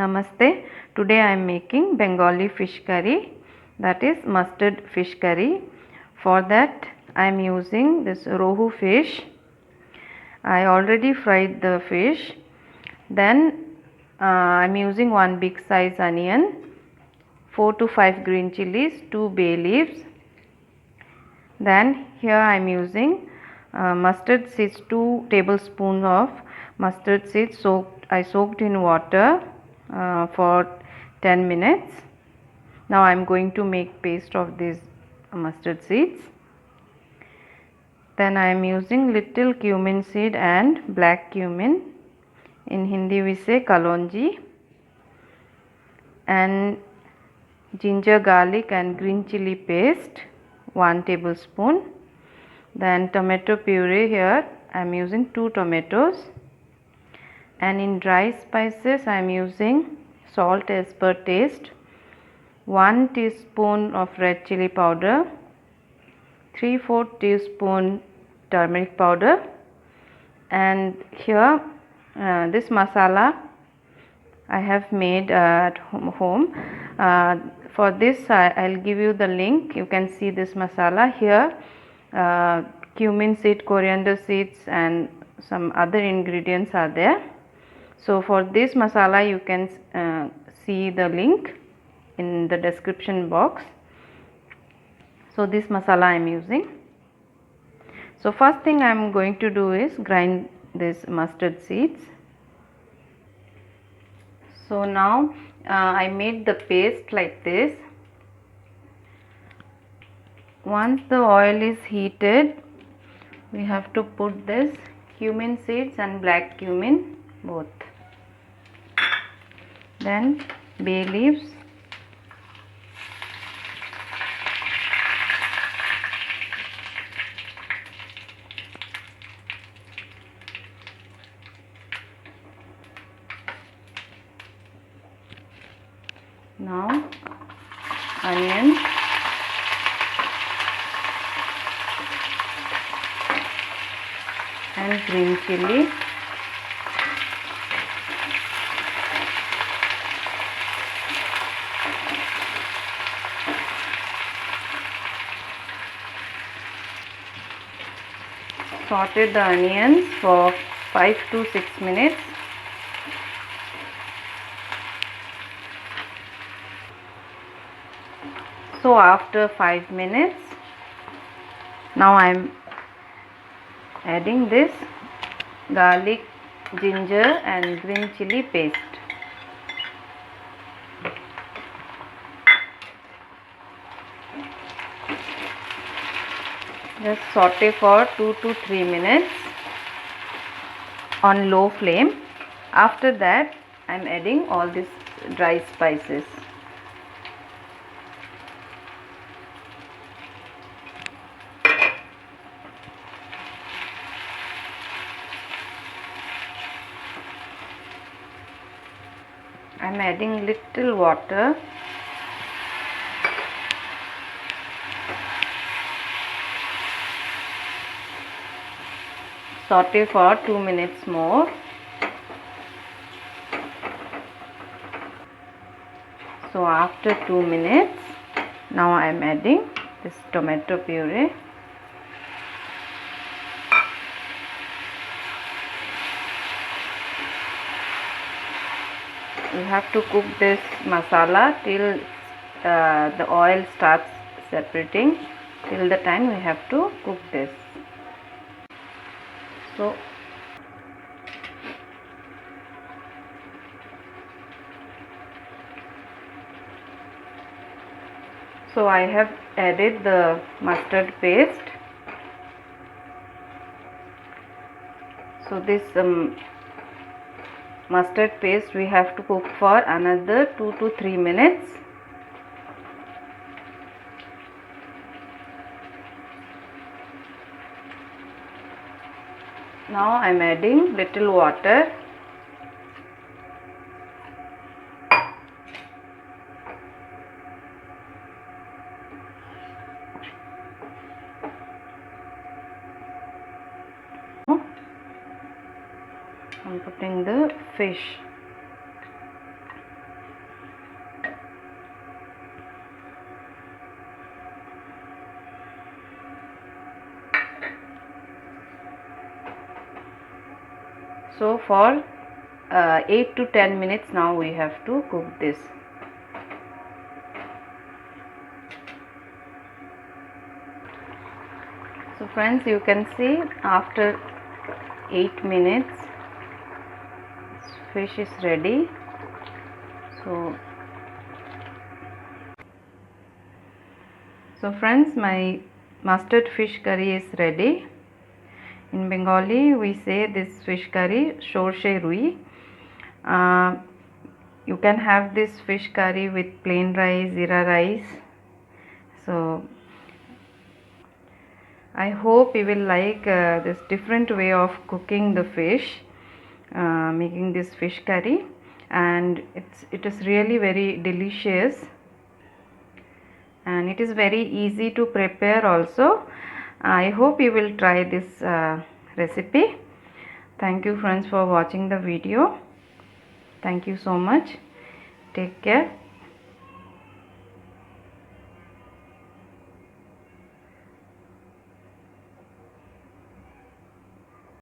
Namaste. Today I am making Bengali fish curry, that is mustard fish curry. For that I am using this rohu fish. I already fried the fish. Then I am using one big size onion, 4 to 5 green chilies, 2 bay leaves. Then here I am using mustard seeds, 2 tablespoons of mustard seeds I soaked in water for 10 minutes. Now I am going to make paste of these mustard seeds. Then I am using little cumin seed and black cumin. In Hindi we say kalonji. And ginger, garlic and green chili paste, 1 tablespoon. Then tomato puree, here I am using 2 tomatoes. And in dry spices I am using salt as per taste, 1 teaspoon of red chili powder, 3/4 teaspoon turmeric powder, and here this masala I have made at home. For this I'll give you the link. You can see this masala here. Cumin seed, coriander seeds and some other ingredients are there. So for this masala you can see the link in the description box. So this masala I am using. So first thing I am going to do is grind this mustard seeds. So now I made the paste like this. Once the oil is heated, we have to put this cumin seeds and black cumin both. Then bay leaves, now onion, and green chili, sauteed the onions for 5 to 6 minutes. So after 5 minutes, now I am adding this garlic, ginger and green chili paste. Just saute for 2 to 3 minutes on low flame. After that I am adding all these dry spices. I am adding little water. Saute for 2 minutes more. So after 2 minutes, now I am adding this tomato puree. You have to cook this masala till the oil starts separating. Till the time we have to cook this. So I have added the mustard paste. So this mustard paste we have to cook for another 2 to 3 minutes. Now I am adding little water. I am putting the fish. So for 8 to 10 minutes now we have to cook this. So friends, you can see after 8 minutes fish is ready. So friends, my mustard fish curry is ready. In Bengali we say this fish curry shorshe rui. You can have this fish curry with plain rice, zira rice. So I hope you will like this different way of cooking the fish, making this fish curry, and it is really very delicious, and it is very easy to prepare also. I hope you will try this recipe. Thank you friends for watching the video. Thank you so much. Take care.